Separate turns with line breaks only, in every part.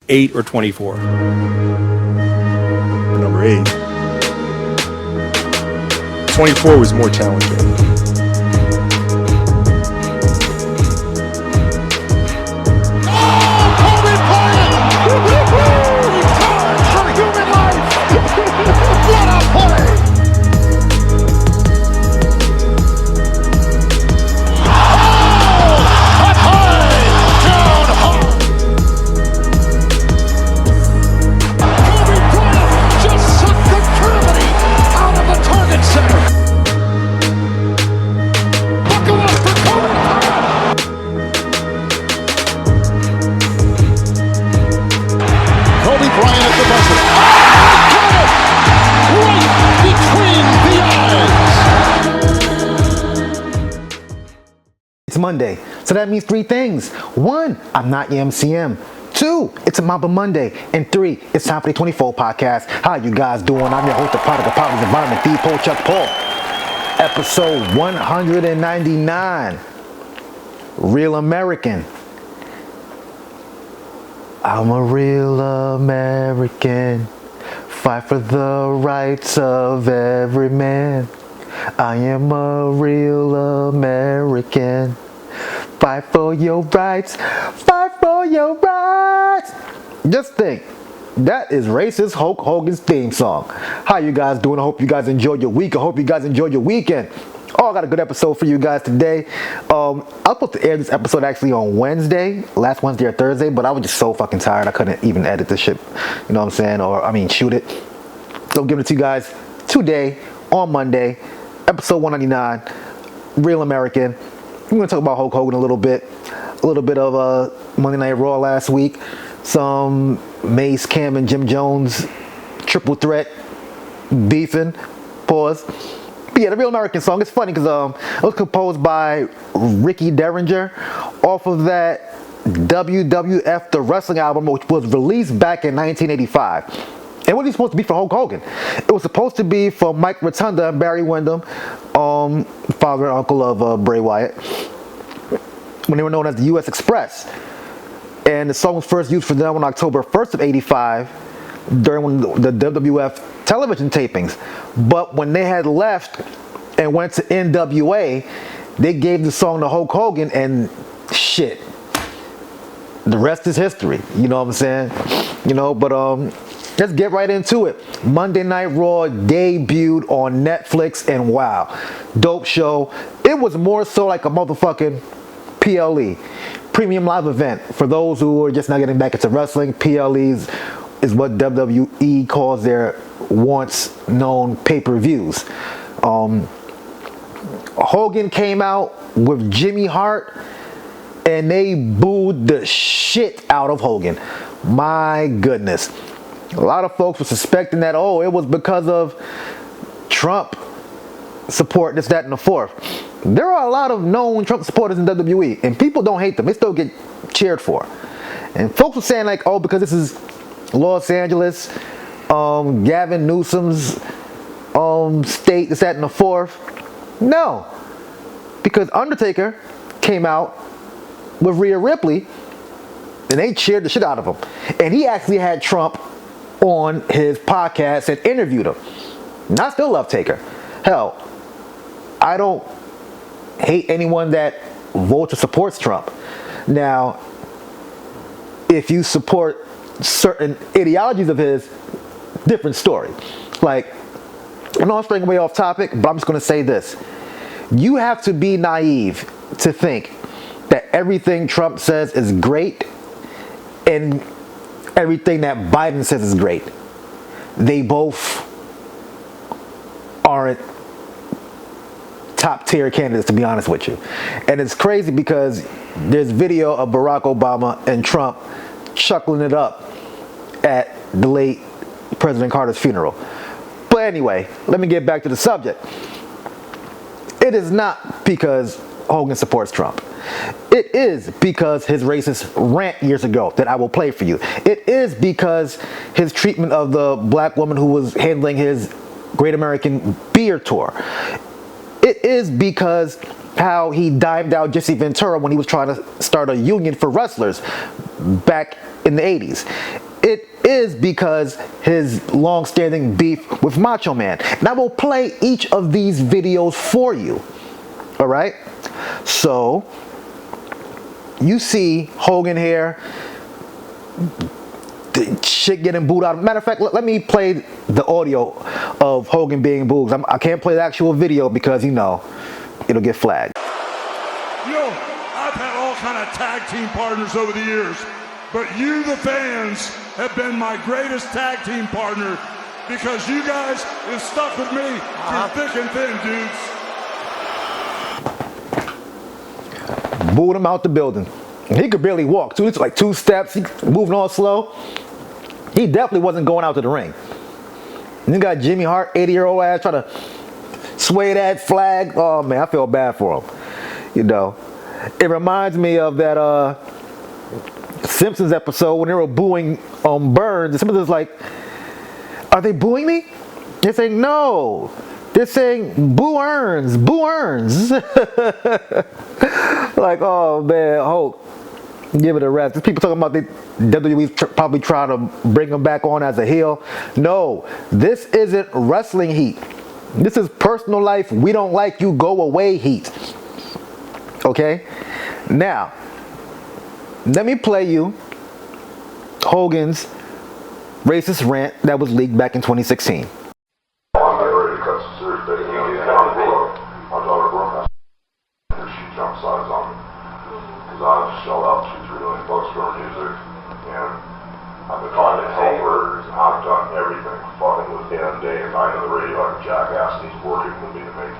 8 or 24?
Number 8. 24 was more challenging.
It's Monday, so that means 3 things. 1, I'm not your MCM. 2, it's a Mamba Monday. And 3, it's time for the 24 podcast. How you guys doing? I'm your host, the product of poverty's environment, the Paul Chuck Paul. Episode 199. Real American. I'm a real American. Fight for the rights of every man. I am a real American. Fight for your rights. Fight for your rights. Just think, that is racist Hulk Hogan's theme song. How you guys doing? I hope you guys enjoyed your week. I hope you guys enjoyed your weekend. Oh, I got a good episode for you guys today. I was supposed to air this episode actually on Wednesday, last Wednesday or Thursday, but I was just so fucking tired I couldn't even edit this shit. You know what I'm saying? Shoot it. So I'm giving it to you guys today on Monday, episode 199, Real American. We're going to talk about Hulk Hogan a little bit of Monday Night Raw last week, some Mase, Cam, and Jim Jones triple threat beefing, pause. But yeah, the Real American song, it's funny because it was composed by Ricky Derringer off of that WWF The Wrestling album, which was released back in 1985. And what was it supposed to be for Hulk Hogan? It was supposed to be for Mike Rotunda and Barry Windham, father and uncle of Bray Wyatt, when they were known as the U.S. Express. And the song was first used for them on October 1st of 85 during the WWF television tapings. But when they had left and went to NWA, they gave the song to Hulk Hogan, and shit, the rest is history. You know what I'm saying? Let's get right into it. Monday Night Raw debuted on Netflix, and wow, dope show. It was more so like a motherfucking PLE, premium live event. For those who are just now getting back into wrestling, PLEs is what WWE calls their once known pay-per-views. Hogan came out with Jimmy Hart, and they booed the shit out of Hogan. My goodness. A lot of folks were suspecting that, it was because of Trump support, this, that, and the fourth. There are a lot of known Trump supporters in WWE, and people don't hate them. They still get cheered for. And folks were saying like, because this is Los Angeles, Gavin Newsom's state, this, that, and the fourth. No. Because Undertaker came out with Rhea Ripley, and they cheered the shit out of him. And he actually had Trump on his podcast and interviewed him. And I still love Taker. Hell, I don't hate anyone that votes or supports Trump. Now, if you support certain ideologies of his, different story. Like, I know I'm straying way off topic, but I'm just going to say this. You have to be naive to think that everything Trump says is great and everything that Biden says is great. They both aren't top tier candidates, to be honest with you. And it's crazy because there's video of Barack Obama and Trump chuckling it up at the late President Carter's funeral. But anyway, let me get back to the subject. It is not because Hogan supports Trump. It is because his racist rant years ago that I will play for you. It is because his treatment of the black woman who was handling his Great American Beer Tour. It is because how he dimed out Jesse Ventura when he was trying to start a union for wrestlers back in the 80s. It is because his long-standing beef with Macho Man. And I will play each of these videos for you. All right? So, you see Hogan here. The shit getting booed out. Matter of fact, let me play the audio of Hogan being booed. I can't play the actual video because, you know, it'll get flagged.
You know, I've had all kind of tag team partners over the years, but you, the fans, have been my greatest tag team partner because you guys have stuck with me through thick and thin, dudes.
Booed him out the building. He could barely walk, too. It's like 2 steps. He's moving all slow. He definitely wasn't going out to the ring. And you got Jimmy Hart, 80-year-old ass, trying to sway that flag. Oh, man, I feel bad for him. You know, it reminds me of that Simpsons episode when they were booing Burns. And Simpsons was like, are they booing me? They're saying, no. They're saying, boo Earns, boo Earns. Like, oh, man, Hulk, give it a rest. There's people talking about WWE's probably trying to bring him back on as a heel. No, this isn't wrestling heat. This is personal life. We don't like you, go away heat. Okay? Now, let me play you Hogan's racist rant that was leaked back in 2016.
I've shelled out $2-3 million for her music, and I've been trying to help her. I've done everything fucking with him day and night on the radio like a jackass, and he's working with me to make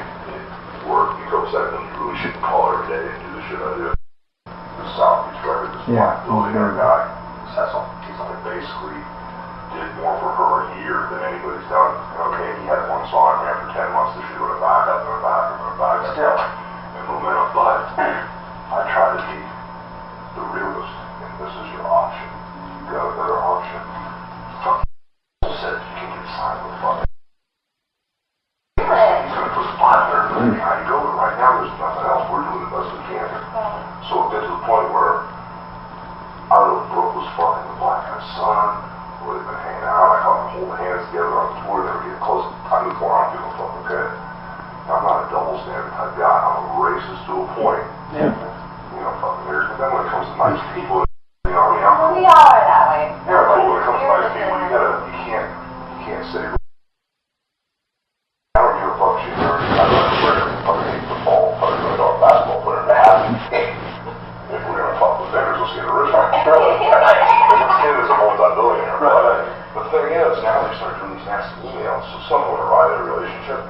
it work. He goes that you really shouldn't call every day and do the shit I do. This Southeast record, this black billionaire guy, he's like basically did more for her a year than anybody's done. Okay, he had one song after 10 months, the shit went back up and back and back still. And momentum, but I try to be the realist, and this is your option. You got a better option. Fuck said you can get signed with fucking. He's gonna put $500 million behind you. Go, but right now there's nothing else. We're doing the best we can. So it gets to the point where I really broke was fucking the black guy's son, where they've been hanging out. I caught them holding hands together on the tour. They were getting close. I moved on. I'm feeling fucking good. I'm not a double standard type guy. I'm a racist to a point. Yeah. You know, fucking weird. But then when it comes to nice people, you know, I mean, I'm cool.
We all are that way.
Yeah, but when it comes to nice people, you can't say. I don't give a fuck. She's dirty. I don't care. I fucking hate football. I don't really know a basketball player to have. If we're gonna fuck with vendors, let's get a rich one. Sure. The kid is a multi-billionaire. But the thing is, now they start doing these nasty emails, so someone would arrive at a relationship.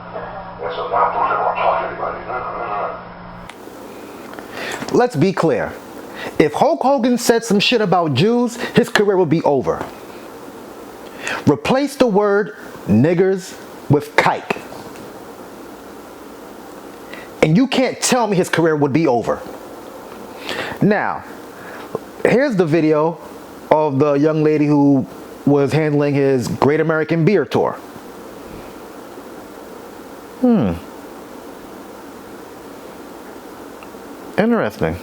And so now don't ever want to talk to anybody. No.
Let's be clear. If Hulk Hogan said some shit about Jews, his career would be over. Replace the word niggers with kike. And you can't tell me his career would be over. Now, here's the video of the young lady who was handling his Great American Beer Tour. Interesting.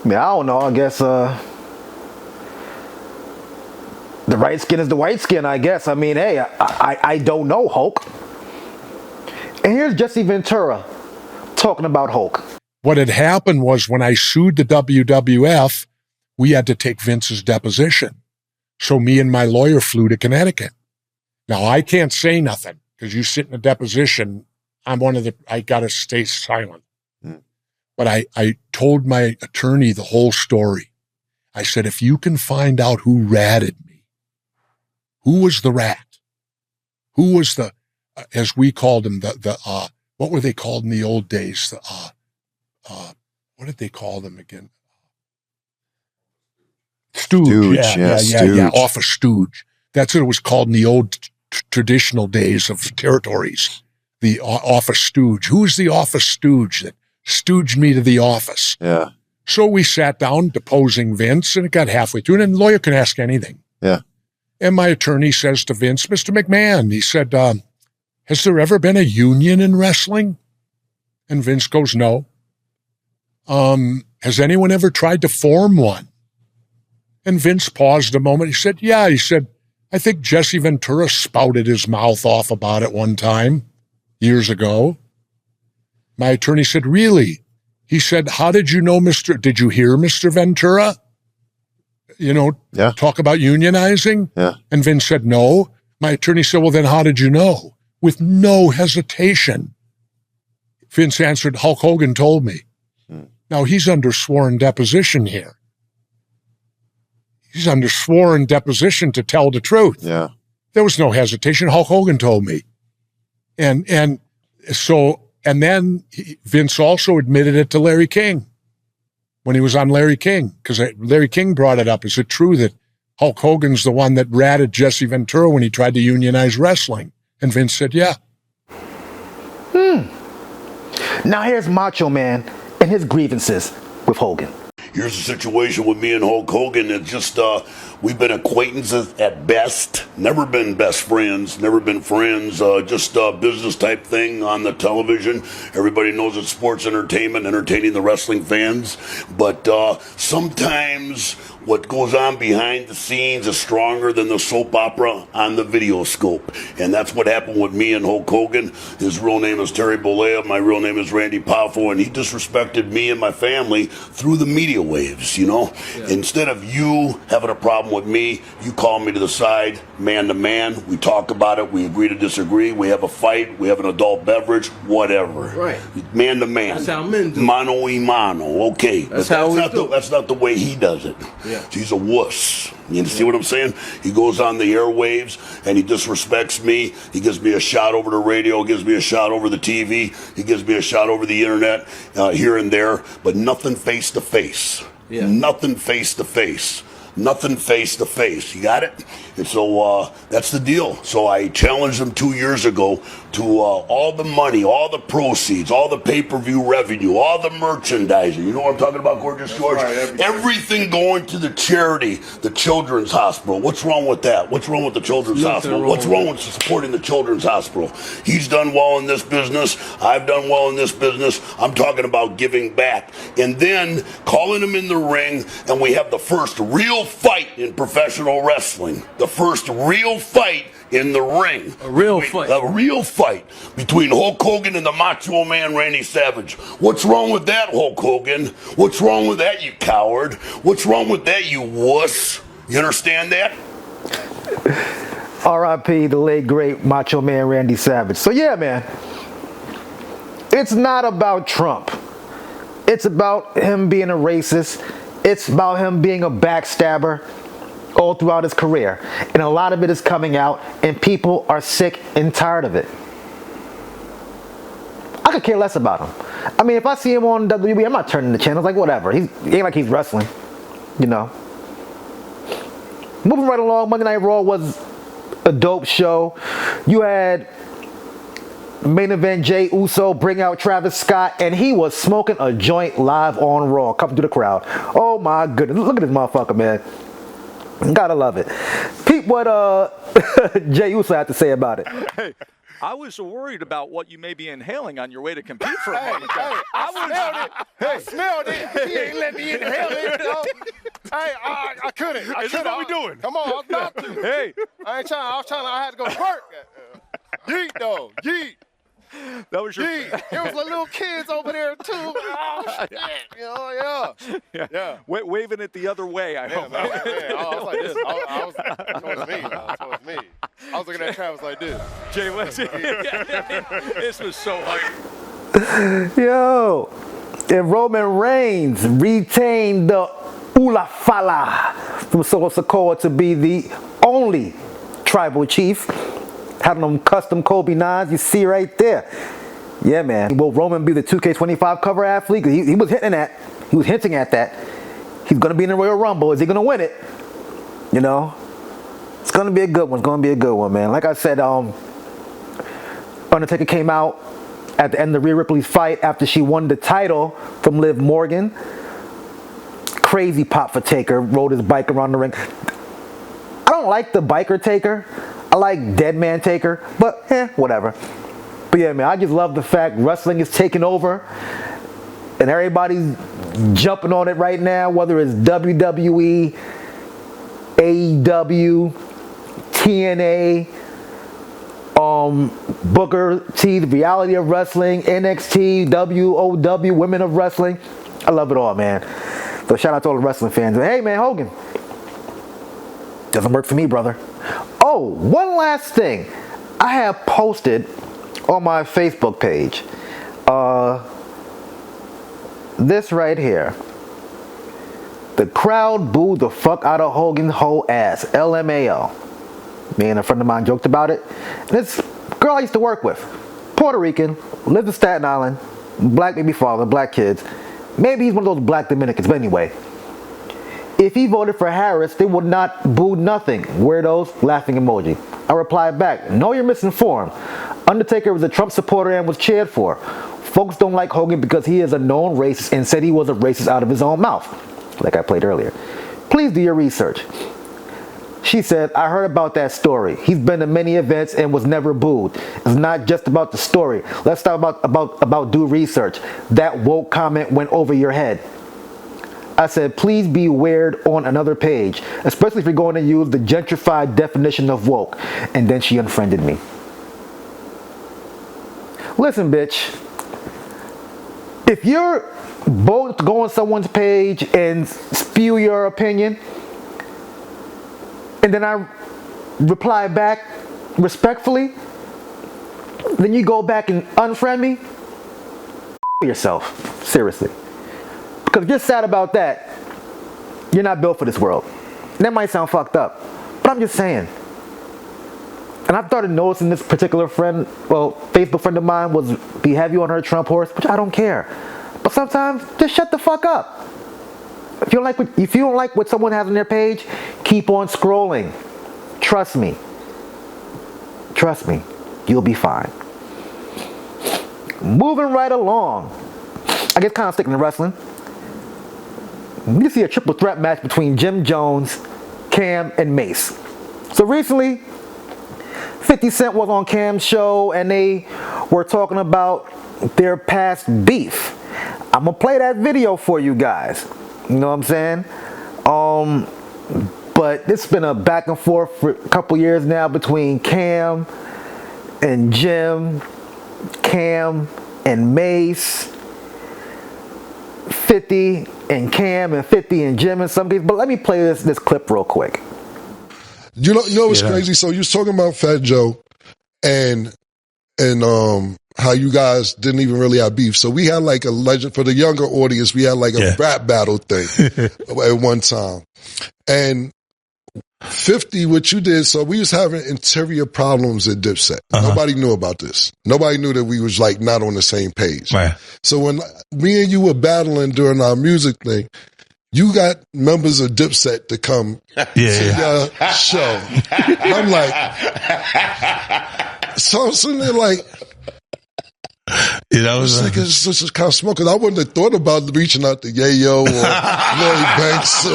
I don't know, I guess, the right skin is the white skin, I guess. I mean, hey, I don't know Hulk. And here's Jesse Ventura talking about Hulk.
What had happened was when I sued the WWF, we had to take Vince's deposition. So me and my lawyer flew to Connecticut. Now, I can't say nothing because you sit in a deposition. I got to stay silent. But I told my attorney the whole story. I said, if you can find out who ratted me, who was the rat? Who was the, as we called him, what were they called in the old days? What did they call them again? Stooge. Yeah,
Stooge.
off a Stooge. That's what it was called in the old traditional days of territories. The office stooge. Who's the office stooge that stooged me to the office?
Yeah.
So we sat down deposing Vince, and it got halfway through, and a lawyer can ask anything.
Yeah.
And my attorney says to Vince, Mr. McMahon, he said, has there ever been a union in wrestling? And Vince goes, no. Has anyone ever tried to form one? And Vince paused a moment. He said, yeah. He said, I think Jesse Ventura spouted his mouth off about it one time, years ago. My attorney said, really? He said, how did you know did you hear Mr. Ventura? Talk about unionizing?
Yeah.
And Vince said, no. My attorney said, well, then how did you know? With no hesitation. Vince answered, Hulk Hogan told me. Now, he's under sworn deposition here. He's under sworn deposition to tell the truth.
Yeah.
There was no hesitation. Hulk Hogan told me. And then Vince also admitted it to Larry King when he was on Larry King, because Larry King brought it up. Is it true that Hulk Hogan's the one that ratted Jesse Ventura when he tried to unionize wrestling? And Vince said, yeah.
Now here's Macho Man and his grievances with Hogan.
Here's the situation with me and Hulk Hogan. It's just, we've been acquaintances at best. Never been best friends, never been friends. Just a business type thing on the television. Everybody knows it's sports entertainment, entertaining the wrestling fans. But sometimes what goes on behind the scenes is stronger than the soap opera on the video scope. And that's what happened with me and Hulk Hogan. His real name is Terry Bollea. My real name is Randy Poffo. And he disrespected me and my family through the media waves, Yeah. Instead of you having a problem with me, you call me to the side, man to man. We talk about it. We agree to disagree. We have a fight. We have an adult beverage, whatever.
Right.
Man to man.
That's how men do.
Mano y mano. Okay.
That's how we do.
That's not the way he does it.
Yeah.
He's a wuss. You see what I'm saying? He goes on the airwaves and he disrespects me. He gives me a shot over the radio, gives me a shot over the TV, he gives me a shot over the internet, here and there, but nothing face to face.
Yeah.
Nothing face to face. Nothing face to face. You got it? And so that's the deal. So I challenged him 2 years ago to all the money, all the proceeds, all the pay-per-view revenue, all the merchandising. You know what I'm talking about, Gorgeous George?
Right,
everything going to the charity, the Children's Hospital. What's wrong with that? What's wrong with the Children's Hospital? What's wrong with supporting the Children's Hospital? He's done well in this business. I've done well in this business. I'm talking about giving back. And then calling him in the ring, and we have the first real fight in professional wrestling. The first real fight in the ring.
A real fight.
A real fight between Hulk Hogan and the Macho Man Randy Savage. What's wrong with that, Hulk Hogan? What's wrong with that, you coward? What's wrong with that, you wuss? You understand that?
R.I.P. the late great Macho Man Randy Savage. So yeah, man, it's not about Trump. It's about him being a racist. It's about him being a backstabber all throughout his career. And a lot of it is coming out, and people are sick and tired of it. I could care less about him. I mean, if I see him on WWE, I'm not turning the channel. It's like, whatever. He ain't like he's wrestling, Moving right along, Monday Night Raw was a dope show. You had main event Jey Uso bring out Travis Scott, and he was smoking a joint live on Raw, coming through the crowd. Oh my goodness, look at this motherfucker, man. Gotta love it. Peep what Jey Uso had to say about it.
Hey, I was worried about what you may be inhaling on your way to compete for a moment.
I smelled it. He ain't let me inhale it. Hey, I couldn't.
Is this what we doing?
Come on, I was about to.
Hey.
I had to go work. Yeet, though. Yeet.
That was your...
Yeet. There was little kids over there, too. Oh, shit. Yeah.
Waving it the other way, I hope.
Man. I was like this. Towards me. I was looking at Travis like this.
Jay West. This was so hype.
Yo, and Roman Reigns retained the Ula Fala from SoCal to be the only tribal chief. Having them custom Kobe 9s, you see right there. Yeah, man. Will Roman be the 2K25 cover athlete? He was hinting at that. He's going to be in the Royal Rumble. Is he going to win it? It's gonna be a good one. It's gonna be a good one, man. Like I said, Undertaker came out at the end of Rhea Ripley's fight after she won the title from Liv Morgan. Crazy pop for Taker. Rode his bike around the ring. I don't like the biker Taker. I like Dead Man Taker, but whatever. But yeah, man, I just love the fact wrestling is taking over, and everybody's jumping on it right now. Whether it's WWE, AEW, TNA, Booker T, the reality of wrestling, NXT, WOW, Women of Wrestling. I love it all, man. So shout out to all the wrestling fans. Hey, man, Hogan. Doesn't work for me, brother. Oh, one last thing. I have posted on my Facebook page this right here. The crowd booed the fuck out of Hogan's whole ass. LMAO. Me and a friend of mine joked about it. And this girl I used to work with, Puerto Rican, lived in Staten Island, black baby father, black kids. Maybe he's one of those black Dominicans, but anyway. If he voted for Harris, they would not boo nothing. Weirdos, laughing emoji. I replied back, no, you're misinformed. Undertaker was a Trump supporter and was cheered for. Folks don't like Hogan because he is a known racist and said he was a racist out of his own mouth. Like I played earlier. Please do your research. She said, I heard about that story. He's been to many events and was never booed. It's not just about the story. Let's talk about do research. That woke comment went over your head. I said, please be weird on another page, especially if you're going to use the gentrified definition of woke. And then she unfriended me. Listen, bitch. If you're both to go on someone's page and spew your opinion, and then I reply back respectfully, then you go back and unfriend me, yourself. Seriously. Because if you're sad about that, you're not built for this world. That might sound fucked up, but I'm just saying. And I started noticing this particular friend, Facebook friend of mine was be heavy on her Trump horse, which I don't care. But sometimes, just shut the fuck up. If you don't like what someone has on their page, keep on scrolling. Trust me. Trust me. You'll be fine. Moving right along. I guess kind of sticking to wrestling. You see a triple threat match between Jim Jones, Cam, and Mase. So recently, 50 Cent was on Cam's show and they were talking about their past beef. I'm going to play that video for you guys. You know what I'm saying? But it's been a back and forth for a couple years now between Cam and Jim, Cam and Mase, 50 and Cam and 50 and Jim in some cases. But let me play this clip real quick.
You know what's crazy? So you was talking about Fat Joe and how you guys didn't even really have beef. So we had like a legend for the younger audience. We had like a rap battle thing at one time. And 50, what you did, so we was having interior problems at Dipset. Nobody knew about this. Nobody knew that we was like not on the same page. Right. So when me and you were battling during our music thing, you got members of Dipset to come to your show. And I'm like, so I'm sitting there like,
that was
this is kind of smart because I wouldn't have thought about reaching out to Yayo or Lloyd Banks.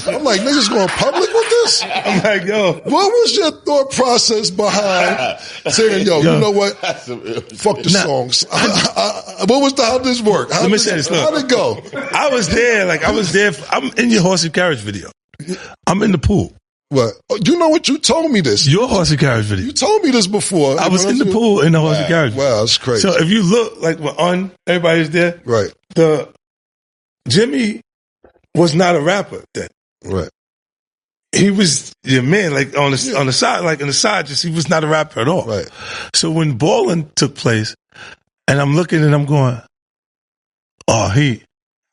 I'm like, niggas going public with this?
I'm like, yo.
What was your thought process behind saying, yo, you know what? Fuck the songs. How did this work?
Let me say this.
How'd it go?
I was there. I'm in your horse and carriage video. I'm in the pool.
What? You know what? You told me this.
Your horse and carriage video.
You told me this before.
I was in the pool in the horse and carriage video.
Wow, that's crazy.
So if you look, like on everybody's there.
Right.
Jimmy was not a rapper then.
Right.
He was your man, like on the side, like in the side, just he was not a rapper at all.
Right.
So when Ballin' took place, and I'm looking and I'm going, oh, he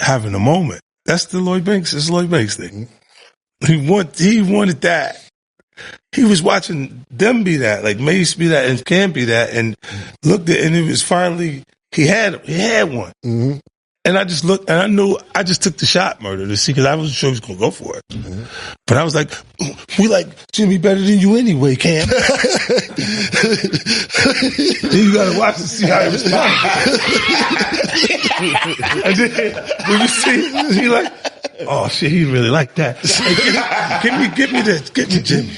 having a moment. That's the Lloyd Banks. It's Lloyd Banks thing. He wanted that. He was watching them be that, like Mase be that, and Cam be that, and looked at, and it was finally he had one.
Mm-hmm.
And I just looked, and I knew I just took the shot, murder, to see, because I wasn't sure he was going to go for it. Mm-hmm. But I was like, we like Jimmy better than you anyway, Cam. Then you got to watch to see how he responds. And then when you see, he like, oh shit, he really like that. Hey, give me this, get me Jimmy.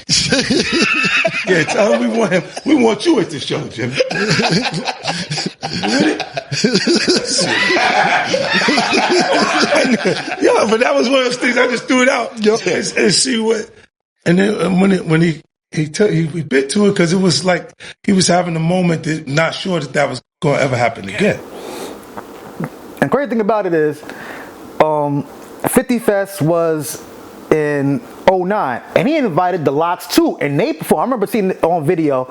Yeah, tell him we want you at the show, Jimmy. Yeah, but that was one of those things I just threw it out and see what. And then when he bit to it, because it was like he was having a moment that not sure that was going to ever happen again.
And crazy thing about it is, 50 Fest was in 09, and he invited the Lots too, and they performed. I remember seeing it on video.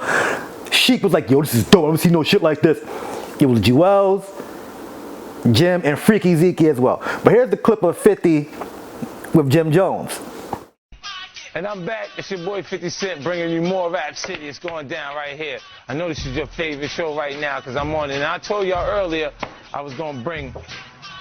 Sheik was like, yo, this is dope. I haven't seen no shit like this. It was Jewels, Jim, and Freaky Zeke as well. But here's the clip of 50 with Jim Jones.
And I'm back. It's your boy 50 Cent bringing you more Rap City. It's going down right here. I know this is your favorite show right now because I'm on it. And I told y'all earlier I was going to bring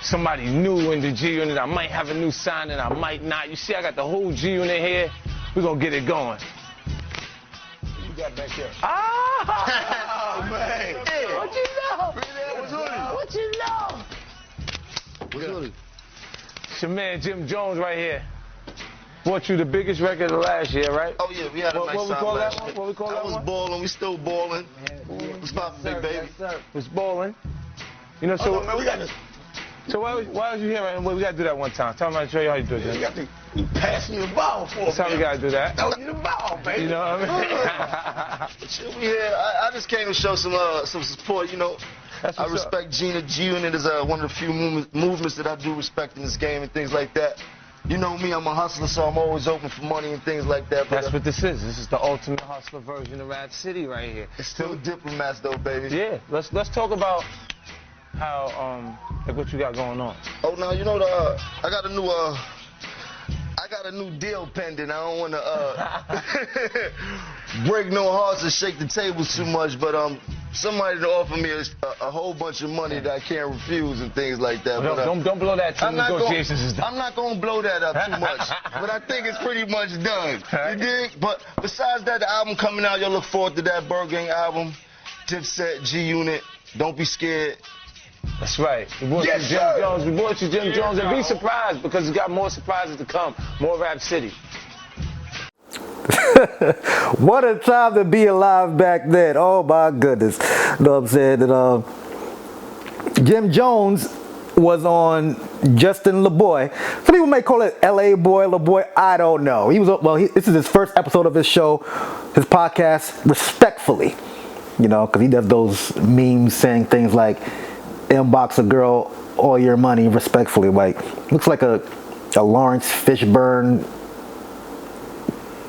somebody new in the G Unit. I might have a new sign and I might not. You see, I got the whole G Unit here. We're going to get it going. What you got back here? Ah! Oh, man. Hey, what you know? What you know? What's Wiley? It's your man Jim Jones right here. Bought you the biggest record of last year, right?
Oh yeah, we had a nice time last year.
What we call that one?
I was balling, we still balling. What's poppin', big baby?
Was balling. You know, so
man, we got this.
So why was you here? Man? We gotta do that one time. Tell me, I'll show you how you do it.
You got to pass me the ball for me.
That's how we gotta do that.
Throw you the ball, baby.
You know what I mean?
Shit, we here. I just came to show some support. You know, I respect Gina G Unit is one of the few movements that I do respect in this game and things like that. You know me, I'm a hustler, so I'm always open for money and things like that. But
that's what this is. This is the ultimate hustler version of Rap City right here.
It's still diplomats, though, baby.
Yeah, let's talk about how like what you got going on.
Oh, now you know I got a new deal pending. I don't want to break no hearts and shake the tables too much, but somebody to offer me a whole bunch of money that I can't refuse and things like that.
Well,
but,
don't blow that till negotiations is done.
I'm not going to blow that up too much, but I think it's pretty much done. You dig? But besides that, the album coming out, you'll look forward to that Bird Gang album, Dipset, G Unit. Don't be scared.
That's right. We brought you Jim Jones. We brought you Jim Jones, and be surprised because we got more surprises to come. More Rap City.
What a time to be alive back then. Oh my goodness. You know what I'm saying? And, Jim Jones was on Justin LaBoy. Some people may call it LA Boy, LaBoy. I don't know. He was this is his first episode of his show, his podcast, Respectfully. You know, because he does those memes saying things like, inbox a girl all your money respectfully. Like, looks like a Lawrence Fishburne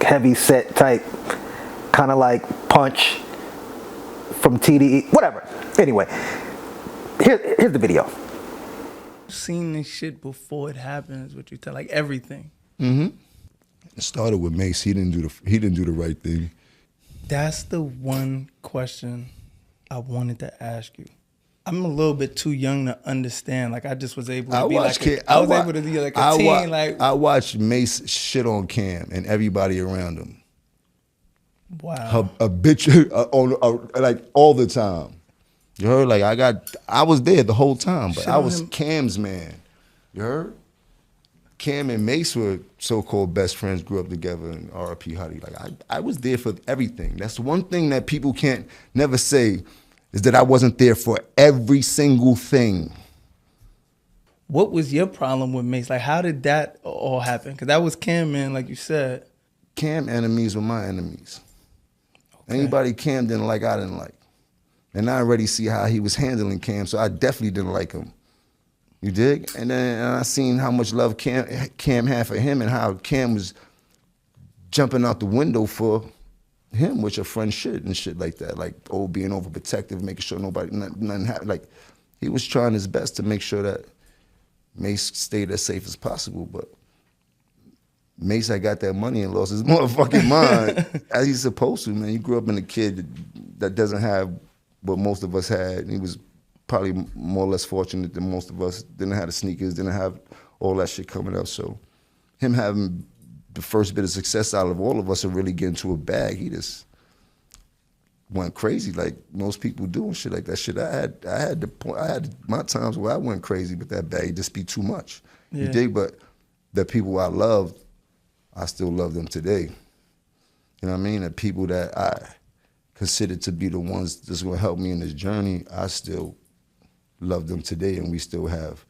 heavy set type, kind of like Punch from TDE, whatever. Anyway, here's the video.
Seen this shit before it happens, what you tell, like everything.
Mm-hmm. It started with Mase. He didn't do the right thing.
That's the one question I wanted to ask you. I'm a little bit too young to understand. Like, I just was able to be like a teen.
I watched Mase shit on Cam and everybody around him.
Wow.
A bitch like all the time. You heard? Like I was there the whole time, but I was Cam's man. You heard? Cam and Mase were so-called best friends, grew up together, and R.I.P. Huddy. Like I was there for everything. That's one thing that people can't never say, is that I wasn't there for every single thing.
What was your problem with Mase? Like, how did that all happen? Because that was Cam, man, like you said.
Cam enemies were my enemies. Okay. Anybody Cam didn't like, I didn't like. And I already see how he was handling Cam, so I definitely didn't like him. You dig? And then I seen how much love Cam had for him and how Cam was jumping out the window for him, which a friend should and shit like that, like being overprotective, making sure nothing happened. Like, he was trying his best to make sure that Mase stayed as safe as possible, but Mase had got that money and lost his motherfucking mind, as he's supposed to, man. He grew up in a kid that doesn't have what most of us had, and he was probably more or less fortunate than most of us. Didn't have the sneakers, didn't have all that shit coming up. So him having the first bit of success out of all of us and really getting to a bag, he just went crazy like most people do and shit like that. Shit, I had my times where I went crazy with that bag. It just be too much.
Yeah.
You dig? But the people I loved, I still love them today. You know what I mean? The people that I consider to be the ones that's gonna help me in this journey, I still love them today, and we still have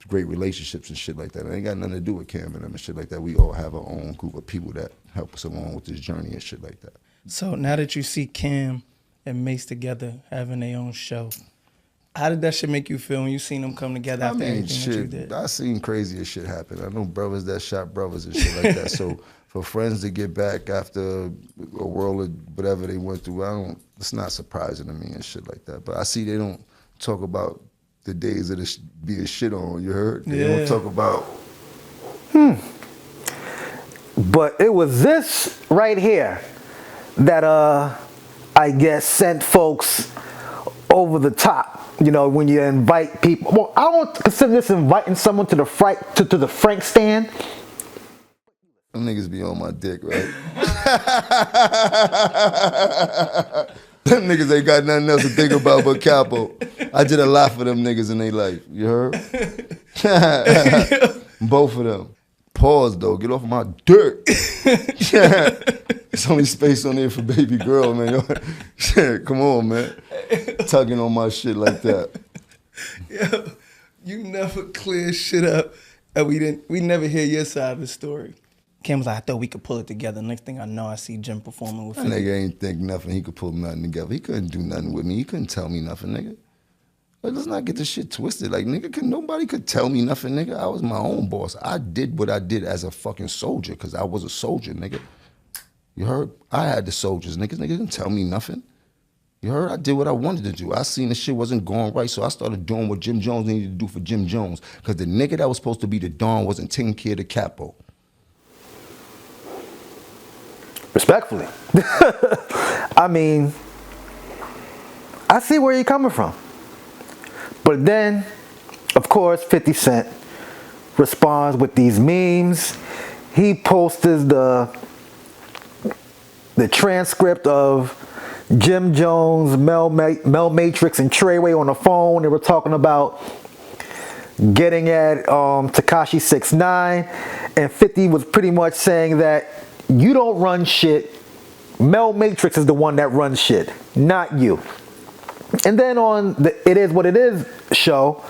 great relationships and shit like that. It ain't got nothing to do with Cam and them and shit like that. We all have our own group of people that help us along with this journey and shit like that.
So now that you see Cam and Mase together having their own show, how did that shit make you feel when you seen them come together after everything that you did?
I seen crazier shit happen. I know brothers that shot brothers and shit like that. So for friends to get back after a world of whatever they went through, it's not surprising to me and shit like that. But I see they don't talk about the days of being shit on, you heard? They don't talk about...
But it was this right here that I guess sent folks over the top. You know, when you invite people. Well, I don't consider this inviting someone to the Frank stand.
Them niggas be on my dick, right? Them niggas ain't got nothing else to think about but Capo. I did a lot for them niggas in their life. You heard? Both of them. Pause though. Get off of my dick. There's only space on there for baby girl, man. Come on, man. Tugging on my shit like that.
Yo, you never clear shit up, and we never hear your side of the story. Cam was like, I thought we could pull it together. Next thing I know, I see Jim performing with
That nigga ain't think nothing. He could pull nothing together. He couldn't do nothing with me. He couldn't tell me nothing, nigga. Like, let's not get this shit twisted. Like, nigga, nobody could tell me nothing, nigga. I was my own boss. I did what I did as a fucking soldier, because I was a soldier, nigga. You heard? I had the soldiers, niggas. Nigga didn't tell me nothing. You heard? I did what I wanted to do. I seen the shit wasn't going right, so I started doing what Jim Jones needed to do for Jim Jones, because the nigga that was supposed to be the Don wasn't taking care of the Capo.
Respectfully. I mean, I see where you're coming from. But then, of course, 50 Cent responds with these memes. He posted the transcript of Jim Jones, Mel Matrix, and Treyway on the phone. They were talking about getting at Tekashi 6ix9ine, and 50 was pretty much saying that you don't run shit. Mel Matrix is the one that runs shit, not you. And then on the It Is What It Is show,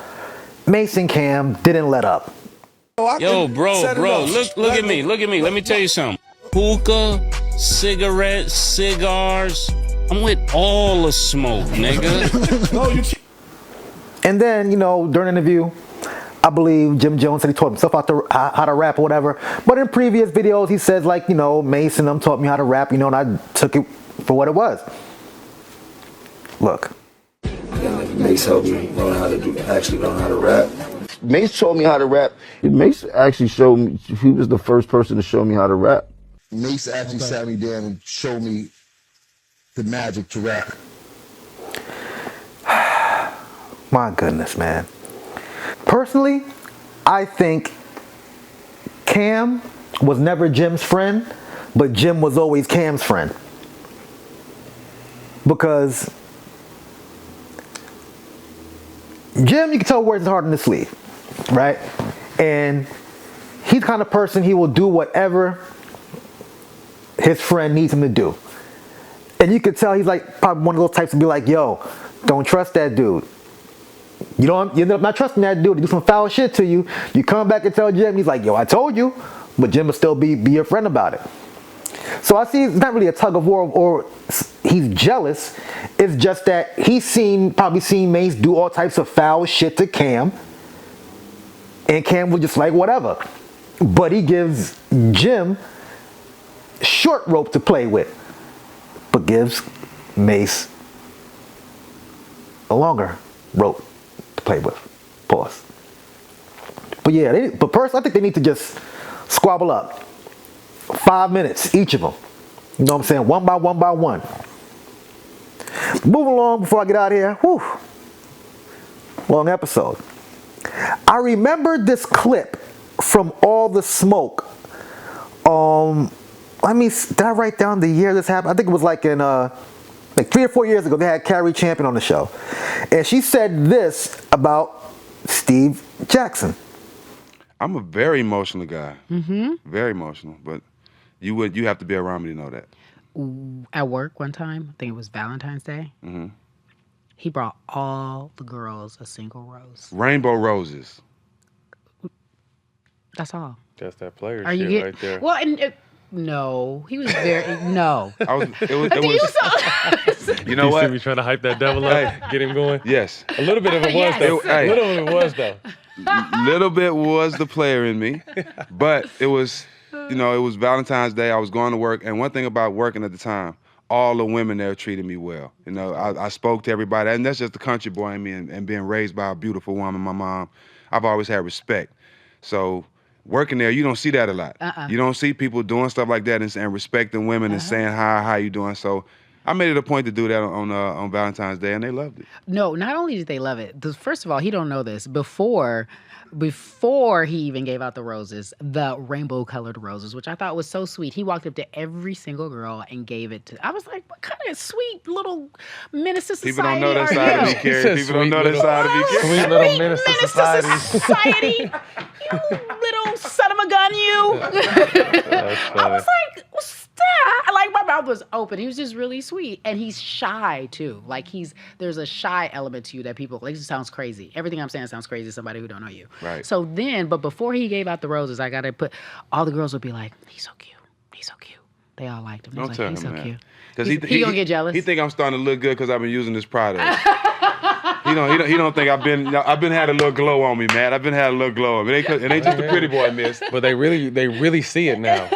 Mase and Cam didn't let up.
Yo, bro, look at me. Let me tell you something. Hookah, cigarettes, cigars. I'm with all the smoke, nigga.
And then, you know, during the interview, I believe Jim Jones said he taught himself how to rap or whatever. But in previous videos, he says, like, you know, Mase and them taught me how to rap, you know, and I took it for what it was. Look.
Mase helped me learn how to rap. Mase taught me how to rap. Mase actually showed me, he was the first person to show me how to rap. Mase actually sat me down and showed me the magic to rap.
My goodness, man. Personally, I think Cam was never Jim's friend, but Jim was always Cam's friend. Because Jim, you can tell wears his heart on his sleeve, right? And he's the kind of person, he will do whatever his friend needs him to do. And you could tell he's like probably one of those types to be like, yo, don't trust that dude. You end up not trusting that dude to do some foul shit to you. You come back and tell Jim, he's like, yo, I told you. But Jim will still be your friend about it. So I see it's not really a tug of war or he's jealous. It's just that he's probably seen Mase do all types of foul shit to Cam. And Cam was just like, whatever. But he gives Jim short rope to play with. But gives Mase a longer rope to play with. Pause. But yeah, but personally, I think they need to just squabble up. 5 minutes, each of them. You know what I'm saying? One by one by one. Move along before I get out of here. Whew. long episode. I remember this clip from All the Smoke. Did I write down the year this happened? I think it was like in like 3 or 4 years ago. They had Carrie Champion on the show, and she said this about Steve Jackson.
I'm a very emotional guy.
Mm-hmm.
Very emotional, but you have to be around me to know that.
At work one time, I think it was Valentine's Day.
Mm-hmm.
He brought all the girls a single rose.
Rainbow roses.
That's all.
That's that player
Are you
shit right there.
Well, and no, he was very no.
It was. You know what?
You trying to hype that devil up, get him going.
Yes.
A little bit of it was though. A little of it was though.
Little bit was the player in me, but it was, it was Valentine's Day. I was going to work, and one thing about working at the time, all the women there treated me well. I spoke to everybody, and that's just the country boy in me, and being raised by a beautiful woman, my mom. I've always had respect. So working there, you don't see that a lot. You don't see people doing stuff like that and respecting women and saying, hi, how you doing? So I made it a point to do that on Valentine's Day, and they loved it.
No, not only did they love it, first of all, he don't know this. Before he even gave out the roses, the rainbow-colored roses, which I thought was so sweet. He walked up to every single girl and gave it to. I was like, what kind of sweet little menace to society?
People don't know that side of me, Carrie. People don't know that side of me, Carrie.
Sweet little menace to society.
You little son of a gun, you. I was like, stop. Like, my mouth was open. He was just really sweet. And he's shy, too. Like, there's a shy element to you that people, like, it sounds crazy. Everything I'm saying sounds crazy to somebody who don't know you.
Right.
So then, but before he gave out the roses, I got to put, all the girls would be like, he's so cute. He's so cute. They all liked him.
Don't tell
he's
him
so
that.
Cute.
Because
he gonna get jealous.
He think I'm starting to look good because I've been using this product. He don't think I've been had a little glow on me, man. I've been had a little glow on me. It ain't just a pretty boy miss.
But they really see it now.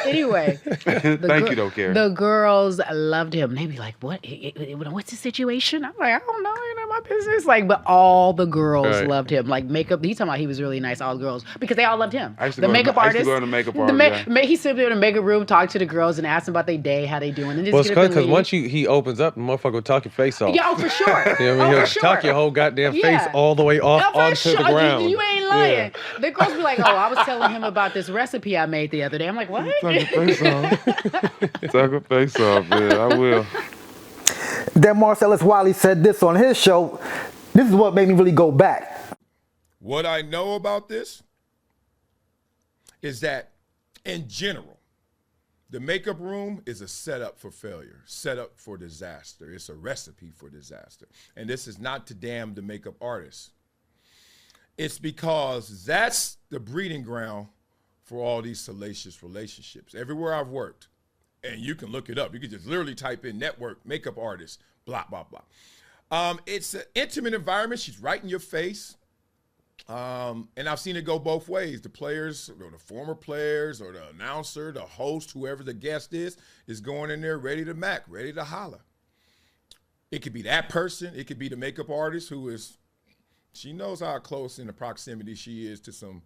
Anyway.
Thank you though, Carrie.
The girls loved him. They be like, what's the situation? I'm like, I don't know, my business. Like, but all the girls loved him. Like makeup, he's talking about he was really nice, all the girls. Because they all loved him.
I used to go to the makeup artist.
He sit there in the makeup room, talk to the girls and ask them about their day, how they doing. And
well, it's because once he opens up, the motherfucker will talk your face off.
Yeah, for sure.
You know what I mean? He'll talk your whole goddamn face all the way off onto the ground.
You ain't lying. Yeah. The girls be like, oh, I was telling him about this recipe I made the other day. I'm like, what?
Talk your face off. Talk your face off, man. I will.
Then Marcellus Wiley said this on his show. This is what made me really go back.
What I know about this is that, in general, the makeup room is a setup for failure, setup for disaster. It's a recipe for disaster. And this is not to damn the makeup artist. It's because that's the breeding ground for all these salacious relationships. Everywhere I've worked, and you can look it up. You can just literally type in network, makeup artist, blah, blah, blah. It's an intimate environment. She's right in your face. And I've seen it go both ways. The players, or the former players, or the announcer, the host, whoever the guest is going in there ready to mac, ready to holler. It could be that person. It could be the makeup artist she knows how close in the proximity she is to some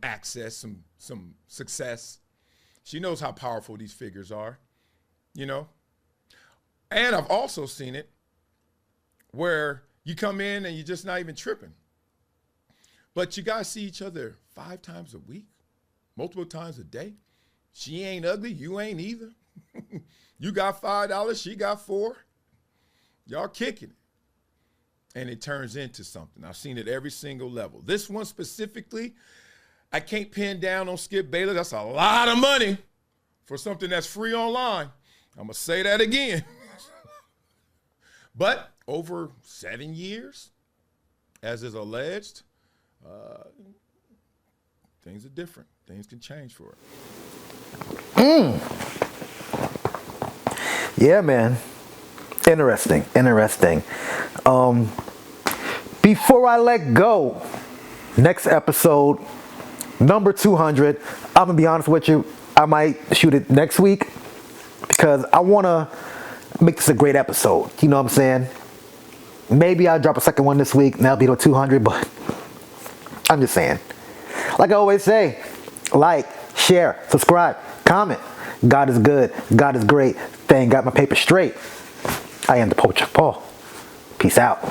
access, some success. She knows how powerful these figures are, And I've also seen it where you come in and you're just not even tripping. But you guys see each other 5 times a week, multiple times a day. She ain't ugly, you ain't either. You got $5, she got $4. Y'all kicking it. And it turns into something. I've seen it every single level. This one specifically, I can't pin down on Skip Bayless. That's a lot of money for something that's free online. I'm going to say that again. But over 7 years, as is alleged, things are different. Things can change for it.
Yeah, man. Interesting. Before I let go, next episode, number 200, I'm going to be honest with you, I might shoot it next week because I want to make this a great episode. You know what I'm saying? Maybe I'll drop a second one this week and that'll be the 200, but I'm just saying. Like I always say, like, share, subscribe, comment. God is good. God is great. Thank God my paper straight. I am the Poacher Paul. Peace out.